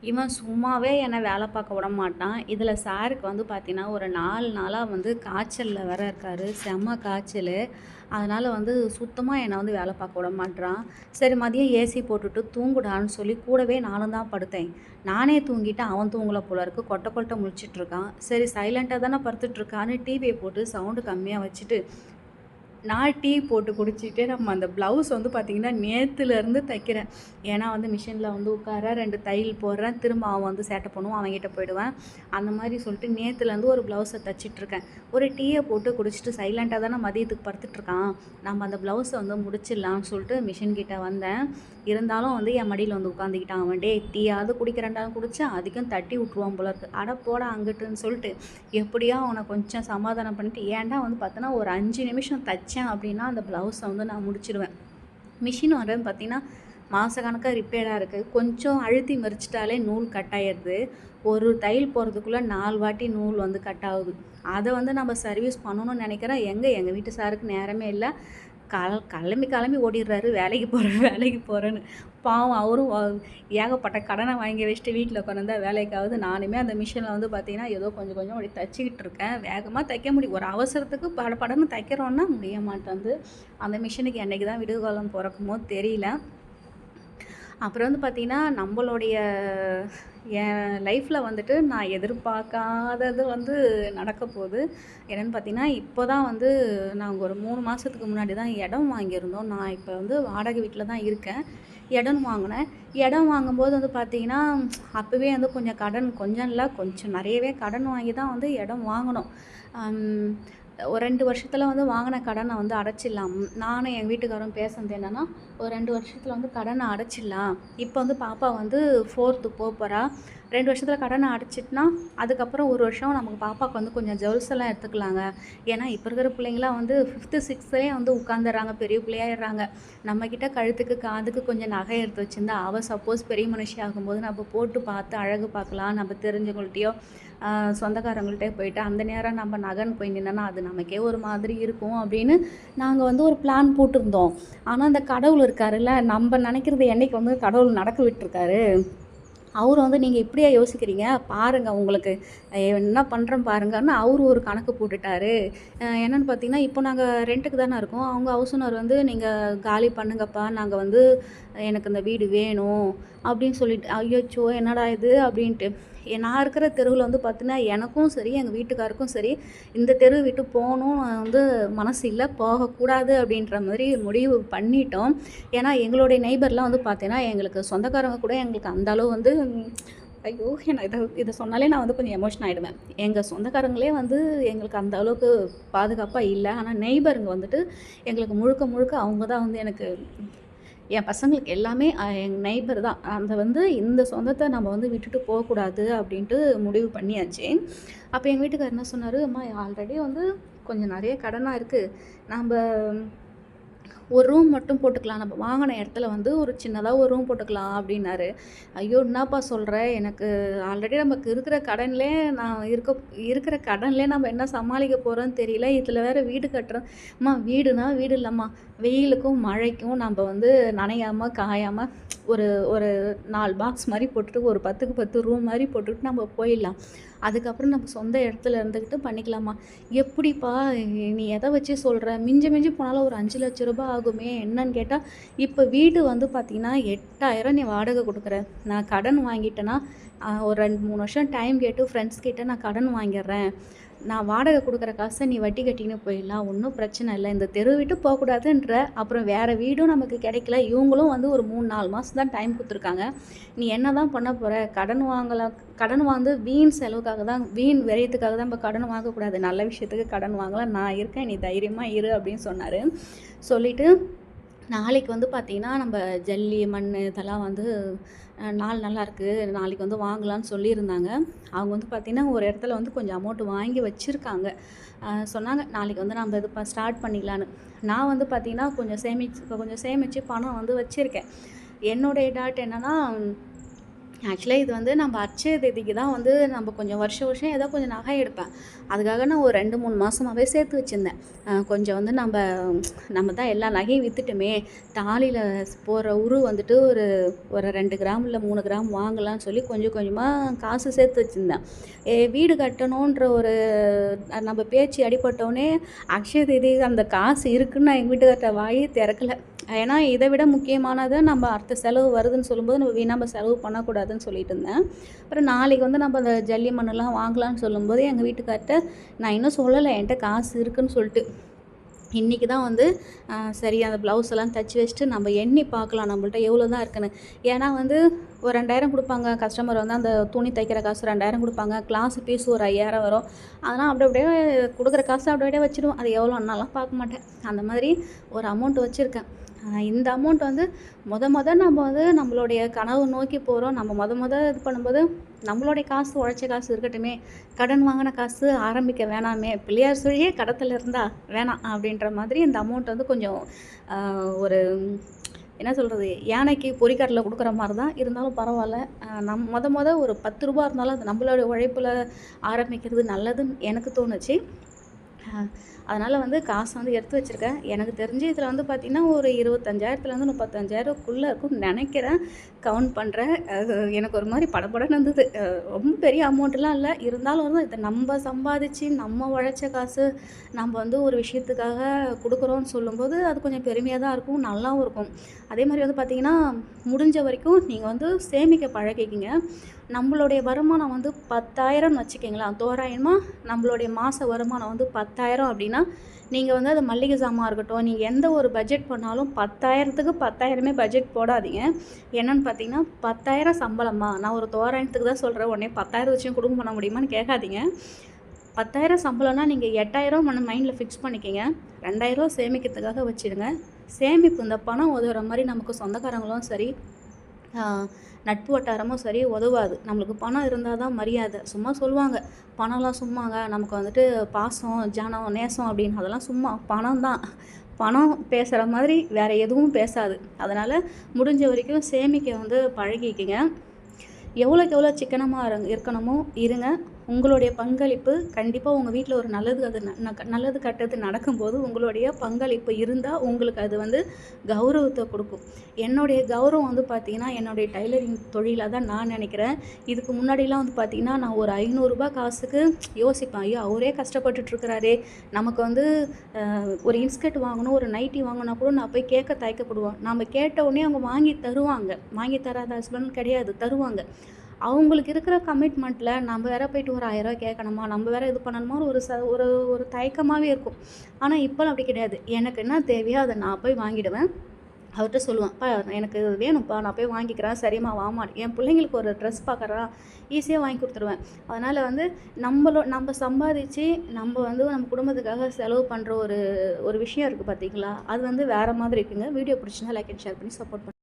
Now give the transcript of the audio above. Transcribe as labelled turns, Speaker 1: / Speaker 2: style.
Speaker 1: இவன் சும்மாவே என்னை வேலை பார்க்க விட மாட்டான். இதில் சாருக்கு வந்து பார்த்தீங்கன்னா, ஒரு 4 நாளா வந்து காய்ச்சல்ல வேற இருக்காரு. செம்ம காய்ச்சலு. அதனால வந்து சுத்தமா என்னை வந்து வேலை பார்க்க விட மாட்றான். சரி மதியம் ஏசி போட்டுட்டு தூங்குடான்னு சொல்லி கூடவே நானும் தான் படுத்தேன். நானே தூங்கிட்டேன். அவன் தூங்கல போல இருக்கு. கொட்ட கொட்ட முழிச்சிட்ருக்கான். சரி சைலண்ட்டா தானே படுத்துட்ருக்கான்னு டிவிய போட்டு சவுண்டு கம்மியா வச்சுட்டு நான் டீ போட்டு குடிச்சிட்டு நம்ம அந்த ப்ளவுஸ் வந்து பார்த்திங்கன்னா நேற்றுலேருந்து தைக்கிறேன். ஏன்னா வந்து மிஷினில் வந்து உட்கார 2 தையல் போடுறேன். திரும்ப அவன் வந்து சேட்டை பண்ணுவான். அவன்கிட்ட போயிடுவேன். அந்த மாதிரி சொல்லிட்டு நேற்றுலேருந்து ஒரு ப்ளவுஸை தைச்சிட்ருக்கேன். ஒரு டீயை போட்டு குடிச்சிட்டு சைலண்ட்டாக தானே மதியத்துக்கு படுத்துட்ருக்கான். நம்ம அந்த ப்ளவுஸை வந்து முடிச்சிடலான்னு சொல்லிட்டு மிஷின்கிட்ட வந்தேன். இருந்தாலும் வந்து என் மடியில் வந்து உட்காந்துக்கிட்டான். அவன் டே டீயாவது குடிக்கிறேன்டான்னு குடிச்சா அதுக்கும் தட்டி விட்ருவான் போல இருக்கு. அட போட அங்கிட்டுன்னு சொல்லிட்டு எப்படியோ அவனை கொஞ்சம் சமாதானம் பண்ணிட்டு ஏன்டா வந்து பார்த்தோன்னா ஒரு 5 நிமிஷம் தைச்சேன் அப்படின்னா அந்த ப்ளவுஸை வந்து நான் முடிச்சிடுவேன். மிஷின் வரேன்னு பார்த்தீங்கன்னா மாதக்கணக்காக ரிப்பேராக இருக்குது. கொஞ்சம் அழுத்தி மறிச்சிட்டாலே நூல் கட் ஆயிடுது. ஒரு தையல் போகிறதுக்குள்ளே 4 வாட்டி நூல் வந்து கட் ஆகுது. அதை வந்து நம்ம சர்வீஸ் பண்ணணும்னு நினைக்கிறேன். எங்கள் வீட்டு சாருக்கு நேரமே இல்லை. கிளம்பி ஓடிடுறாரு வேலைக்கு போகிறேன்னு. பாவம் அவரும் ஏகப்பட்ட கடனை வாங்கி வச்சுட்டு வீட்டில் உட்காந்துருந்தா வேலைக்காவது. நானுமே அந்த மிஷினில் வந்து பார்த்திங்கன்னா ஏதோ கொஞ்சம் கொஞ்சம் அப்படி தைச்சிக்கிட்டு இருக்கேன். வேகமாக தைக்க முடியும். ஒரு அவசரத்துக்கு படன்னு தைக்கிறோன்னா முடிய மாட்டேங்குது. அந்த மிஷினுக்கு என்றைக்கு தான் விடுகாலம் பிறக்குமோ தெரியல. அப்புறம் வந்து பார்த்திங்கன்னா நம்மளுடைய என் லைஃப்பில் வந்துட்டு நான் எதிர்பார்க்காதது வந்து நடக்க போகுது. என்னென்னு பார்த்தீங்கன்னா, இப்போ தான் வந்து நாங்கள் ஒரு 3 மாதத்துக்கு முன்னாடி தான் இடம் வாங்கியிருந்தோம். நான் இப்போ வந்து வாடகை வீட்டில் தான் இருக்கேன். இடம் வாங்கினேன். இடம் வாங்கும்போது வந்து பார்த்திங்கன்னா, அப்போவே வந்து கொஞ்சம் இல்லை கொஞ்சம் நிறையவே கடன் வாங்கி தான் வந்து இடம் வாங்கினோம். ஒரு 2 வருஷத்தில் வந்து வாங்கின கடனை வந்து அடைச்சிடலாம். நானும் எங்கள் வீட்டுக்காரரும் பேசுனது என்னென்னா, ஒரு 2 வருஷத்தில் வந்து கடனை அடைச்சிடலாம். இப்போ வந்து பாப்பா வந்து 4th போகிறா. 2 வருஷத்தில் கடனை அடைச்சிட்டுனா அதுக்கப்புறம் 1 வருஷம் நமக்கு பாப்பாவுக்கு வந்து கொஞ்சம் ஜுவல்ஸ் எல்லாம் எடுத்துக்கலாங்க. ஏன்னா இப்போ இருக்கிற பிள்ளைங்களாம் வந்து 5th 6த்லேயே வந்து உட்காந்துடுறாங்க, பெரிய பிள்ளையாயிடுறாங்க. நம்மக்கிட்ட கழுத்துக்கு காதுக்கு கொஞ்சம் நகை எடுத்து வச்சுருந்தா அவள் சப்போஸ் பெரிய மனுஷி ஆகும்போது நம்ம போட்டு பார்த்து அழகு பார்க்கலாம். நம்ம தெரிஞ்சவங்கள்ட்டையோ சொந்தக்காரங்கள்ட்டே போயிட்டு அந்த நேரம் நம்ம நகைன்னு போய் நின்னோன்னா அது நமக்கே ஒரு மாதிரி இருக்கும் அப்படின்னு நாங்கள் வந்து ஒரு பிளான் போட்டிருந்தோம். ஆனால் அந்த கடவுள் இருக்காருல்ல, நம்ம நினைக்கிறது என்னைக்கு வந்து கடவுள் நடக்க விட்டுருக்காரு. அவர் வந்து நீங்கள் இப்படியா யோசிக்கிறீங்க, பாருங்கள் உங்களுக்கு என்ன பண்ணுறேன் பாருங்கன்னு அவர் ஒரு கணக்கு போட்டுட்டாரு. என்னென்னு பார்த்தீங்கன்னா, இப்போ நாங்கள் ரெண்ட்டுக்கு தானே இருக்கோம். அவங்க ஹவுஸ் ஓனர் வந்து நீங்கள் காலி பண்ணுங்கப்பா, நாங்கள் வந்து எனக்கு இந்த வீடு வேணும் அப்படின்னு சொல்லிட்டு, ஐயோச்சோ என்னடா இது அப்படின்ட்டு. நான் இருக்கிற தெருவில் வந்து பார்த்தீங்கன்னா எனக்கும் சரி எங்கள் வீட்டுக்காருக்கும் சரி இந்த தெரு விட்டு போகணும் வந்து மனசு இல்லை, போகக்கூடாது அப்படின்ற மாதிரி முடிவு பண்ணிட்டோம். ஏன்னா எங்களுடைய நெய்பர்லாம் வந்து பார்த்தீங்கன்னா எங்களுக்கு சொந்தக்காரங்க கூட எங்களுக்கு அந்த அளவு வந்து ஐயோ எனக்கு இதை சொன்னாலே நான் வந்து கொஞ்சம் எமோஷன் ஆகிடுவேன். எங்கள் சொந்தக்காரங்களே வந்து எங்களுக்கு அந்த அளவுக்கு பாதுகாப்பாக இல்லை. ஆனால் நெய்பருங்க வந்துட்டு எங்களுக்கு முழுக்க முழுக்க அவங்க தான் வந்து எனக்கு என் பசங்களுக்கு எல்லாமே எங்கள் நெய்பர் தான். அந்த வந்து இந்த சொந்தத்தை நம்ம வந்து விட்டுட்டு போகக்கூடாது அப்படின்ட்டு முடிவு பண்ணியாச்சு. அப்போ எங்கள் வீட்டுக்காரர் என்ன சொன்னார், அம்மா ஆல்ரெடி வந்து கொஞ்சம் நிறைய கடனாக இருக்குது, நம்ம ஒரு ரூம் மட்டும் போட்டுக்கலாம், நம்ம வாங்கின இடத்துல வந்து ஒரு சின்னதாக ஒரு ரூம் போட்டுக்கலாம் அப்படின்னாரு. ஐயோ என்னப்பா சொல்கிற, எனக்கு ஆல்ரெடி நமக்கு இருக்கிற கடன்லேயே நம்ம என்ன சமாளிக்க போகிறோன்னு தெரியல, இதில் வேறு வீடு கட்டுறோம். அம்மா வீடுனா வீடு இல்லைம்மா, வெயிலுக்கும் மழைக்கும் நம்ம வந்து நனையாமல் காயாமல் ஒரு ஒரு 4 பாக்ஸ் மாதிரி போட்டுட்டு ஒரு 10க்கு 10 ரூம் மாதிரி போட்டுட்டு நம்ம போயிடலாம். அதுக்கப்புறம் நம்ம சொந்த இடத்துல இருந்துக்கிட்டு பண்ணிக்கலாமா. எப்படிப்பா நீ எதை வச்சு சொல்கிற, மிஞ்சி மிஞ்சி போனாலும் ஒரு 5 லட்ச ரூபாய் ஆகுமே என்னன்னு கேட்டால், இப்போ வீடு வந்து பார்த்திங்கன்னா 8000 நீ வாடகை கொடுக்குற, நான் கடன் வாங்கிட்டேன்னா ஒரு 2 3 வருஷம் டைம் கேட்டு ஃப்ரெண்ட்ஸ் கிட்ட நான் கடன் வாங்கிடுறேன், நான் வாடகை கொடுக்குற காசை நீ வட்டி கட்டின்னு போயிடலாம், ஒன்றும் பிரச்சனை இல்லை, இந்த தெரு விட்டு போகக்கூடாதுன்ற. அப்புறம் வேறு வீடும் நமக்கு கிடைக்கல, இவங்களும் வந்து ஒரு 3 4 மாதம் தான் டைம் கொடுத்துருக்காங்க, நீ என்ன தான் பண்ண போகிற, கடன் வாங்க வீண் செலவுக்காக தான், வீண் விரயத்துக்காக தான் நம்ம கடன் வாங்கக்கூடாது, நல்ல விஷயத்துக்கு கடன் வாங்கலாம், நான் இருக்கேன், நீ தைரியமாக இரு அப்படின்னு சொன்னார். சொல்லிவிட்டு நாளைக்கு வந்து பார்த்திங்கன்னா நம்ம ஜல்லி மண் இதெல்லாம் வந்து நாள் நல்லாயிருக்கு, நாளைக்கு வந்து வாங்கலான்னு சொல்லியிருந்தாங்க. அவங்க வந்து பார்த்திங்கன்னா ஒரு இடத்துல வந்து கொஞ்சம் அமௌண்ட் வாங்கி வச்சுருக்காங்க. சொன்னாங்க நாளைக்கு வந்து நம்ம இது ஸ்டார்ட் பண்ணிக்கலான்னு. நான் வந்து பார்த்திங்கன்னா கொஞ்சம் சேமித்து பணம் வந்து வச்சுருக்கேன். என்னுடைய டாட் என்னென்னா, ஆக்சுவலா இது வந்து நம்ம அட்சய திதிக்கு தான் வந்து நம்ம கொஞ்சம் வருஷம் வருஷம் ஏதோ கொஞ்சம் நகை எடுப்பேன். அதுக்காக நான் ஒரு 2, 3 மாசமாவே சேர்த்து வச்சிருந்தேன். கொஞ்சம் வந்து நம்ம தான் எல்லா நகையும் வித்துட்டோமே! தாலியில போடுற வந்துட்டு ஒரு ஒரு 2 கிராம் இல்ல 3 கிராம் வாங்கலான்னு சொல்லி கொஞ்சம் கொஞ்சமா காசு சேர்த்து வச்சிருந்தேன். வீடு கட்டணுன்ற ஒரு நம்ம பேச்சு அடிபட்டோனே, அக்ஷய திதி அந்த காசு இருக்குன்னு நான் எங்க வீட்டுக்கார்ட்ட வாயே திறக்கல. ஏன்னா, இதை விட முக்கியமானது நம்ம அடுத்த செலவு வருதுன்னு சொல்லும்போது, நம்ம வீணாம செலவு பண்ணக்கூடாதுன்னு சொல்லிட்டு இருந்தேன். அப்புறம் நாளைக்கு வந்து நம்ம அந்த ஜல்லி மண்ணுலாம் வாங்கலான்னு சொல்லும்போது, எங்க வீட்டுக்கார்ட்ட நான் இன்னும் சொல்லல என்ட்ட காசு இருக்குன்னு சொல்லிட்டு. இன்னைக்கு தான் வந்து சரி அந்த ப்ளவுஸ் எல்லாம் தச்சு வச்சுட்டு நம்ம எண்ணி பார்க்கலாம் நம்மள்ட்ட எவ்வளோ தான் இருக்குன்னு. ஏன்னா வந்து ஒரு 2000 குடுப்பாங்க. கஸ்டமர் வந்து அந்த துணி தைக்கிற காசு 2000 குடுப்பாங்க. கிளாஸ் ஃபீஸ் ஒரு 5000 வரும். அதெல்லாம் அப்படி அப்படியே குடுக்குற காசு அப்படி அப்படியே வச்சுடுவோம். அது எவ்வளோன்னாலாம் பார்க்க மாட்டேன். அந்த மாதிரி ஒரு அமௌண்ட் வச்சுருக்கேன். இந்த அமௌண்ட் வந்து மொத நம்ம வந்து நம்மளுடைய கனவு நோக்கி போகிறோம். நம்ம மொத இது பண்ணும்போது நம்மளுடைய காசு உழைச்ச காசு இருக்கட்டுமே, கடன் வாங்கின காசு ஆரம்பிக்க வேணாமே, பிள்ளையார் சுழியே கடத்தல இருந்தா வேணாம் அப்படின்ற மாதிரி இந்த அமௌண்ட் வந்து கொஞ்சம் ஒரு என்ன சொல்கிறது, யானைக்கு பொரிக்கடலை கொடுக்குற மாதிரி தான் இருந்தாலும் பரவாயில்ல. மொத ஒரு 10 ரூபா இருந்தாலும் அது நம்மளுடைய உழைப்பில் ஆரம்பிக்கிறது நல்லதுன்னு எனக்கு தோணுச்சு. அதனால் வந்து காசு வந்து எடுத்து வச்சுருக்கேன். எனக்கு தெரிஞ்சு இதில் வந்து பார்த்திங்கன்னா ஒரு 25,000லேருந்து 35,000க்குள்ளே இருக்கும்னு நினைக்கிறேன். கவுண்ட் பண்ணுறேன். எனக்கு ஒரு மாதிரி படபடன்னு இருந்தது. ரொம்ப பெரிய அமௌண்ட்லாம் இல்லை. இருந்தாலும் வந்து இதை நம்ம சம்பாதிச்சு நம்ம உழைச்ச காசு நம்ம வந்து ஒரு விஷயத்துக்காக கொடுக்குறோன்னு சொல்லும்போது அது கொஞ்சம் பெருமையாக தான் இருக்கும், நல்லாவும் இருக்கும். அதே மாதிரி வந்து பார்த்திங்கன்னா, முடிஞ்ச வரைக்கும் நீங்கள் வந்து சேமிக்க பழகிக்கிங்க. நம்மளுடைய வருமானம் வந்து 10,000ன்னு வச்சுக்கிங்களேன். தோராயமாக நம்மளுடைய மாத வருமானம் வந்து 10,000 அப்படின்னா, நீங்கள் வந்து அது மளிகை சாமான் இருக்கட்டும், நீங்கள் எந்த ஒரு பட்ஜெட் பண்ணாலும் 10,000க்கு 10,000மே பட்ஜெட் போடாதீங்க. என்னென்னு பார்த்தீங்கன்னா, 10,000 சம்பளமா? நான் ஒரு தோராயத்துக்கு தான் சொல்கிறேன். உடனே 10,000 வச்சும் குடும்பம் பண்ண முடியுமான்னு கேட்காதீங்க. 10,000 சம்பளம்னா நீங்கள் 8,000 மைண்டில் ஃபிக்ஸ் பண்ணிக்கங்க. 2,000 சேமிக்கிறதுக்காக வச்சுடுங்க. சேமிப்பு இந்த பணம் உதவுற மாதிரி நமக்கு சொந்தக்காரங்களும் சரி, நட்பு வட்டாரமும் சரி உதவாது. நம்மளுக்கு பணம் இருந்தால் தான் மரியாதை. சும்மா சொல்லுவாங்க, பணம்லாம் சும்மாங்க, நமக்கு வந்துட்டு பாசம், ஜனம், நேசம் அப்படின்னு அதெல்லாம் சும்மா பணம் தான். பணம் பேசுகிற மாதிரி வேறு எதுவும் பேசாது. அதனால் முடிஞ்ச வரைக்கும் சேமிக்க வந்து பழகிக்கிங்க. எவ்வளோக்கு எவ்வளோ சிக்கனமாக இருக்கணுமோ இருங்க. உங்களுடைய பங்களிப்பு கண்டிப்பாக உங்கள் வீட்டில் ஒரு நல்லது கெட்டது நடக்கும்போது உங்களுடைய பங்களிப்பு இருந்தால் உங்களுக்கு அது வந்து கௌரவத்தை கொடுக்கும். என்னுடைய கௌரவம் வந்து பார்த்திங்கன்னா, என்னுடைய டைலரிங் தொழிலாக தான் நான் நினைக்கிறேன். இதுக்கு முன்னாடிலாம் வந்து பார்த்திங்கன்னா, நான் ஒரு 500 காசுக்கு யோசிப்பேன், ஐயோ அவரே கஷ்டப்பட்டுட்ருக்கிறாரே, நமக்கு வந்து ஒரு இன்ஸ்கர்ட் வாங்கணும், ஒரு நைட்டி வாங்கினா கூட நான் போய் கேட்க தயக்கப்படுவேன். நம்ம கேட்ட உடனே அவங்க வாங்கி தருவாங்க. வாங்கி தராத ஹஸ்பண்ட் கிடையாது, தருவாங்க. அவங்களுக்கு இருக்கிற கமிட்மெண்ட்டில் நம்ம வேற போயிட்டு ஒரு 1000 கேட்கணுமா, நம்ம வேற இது பண்ணணுமா, ஒரு ஒரு தயக்கமாகவே இருக்கும். ஆனால் இப்போலாம் அப்படி கிடையாது. எனக்கு என்ன தேவையோ அதை நான் போய் வாங்கிடுவேன். அவர்கிட்ட சொல்லுவேன், "அப்பா எனக்கு இது வேணும்ப்பா, நான் போய் வாங்கிக்கிறேன், சரிம்மா வாம்மா." என் பிள்ளைங்களுக்கு ஒரு ட்ரெஸ் பார்க்குறா, ஈஸியாக வாங்கி கொடுத்துருவேன். அதனால் வந்து நம்ம சம்பாதிச்சு நம்ம வந்து நம்ம குடும்பத்துக்காக செலவு பண்ணுற ஒரு விஷயம் இருக்குது பார்த்தீங்களா, அது வந்து வேறு மாதிரி இருக்குங்க. வீடியோ பிடிச்சிருந்தா லைக் அண்ட் ஷேர் பண்ணி சப்போர்ட் பண்ணுங்கள்.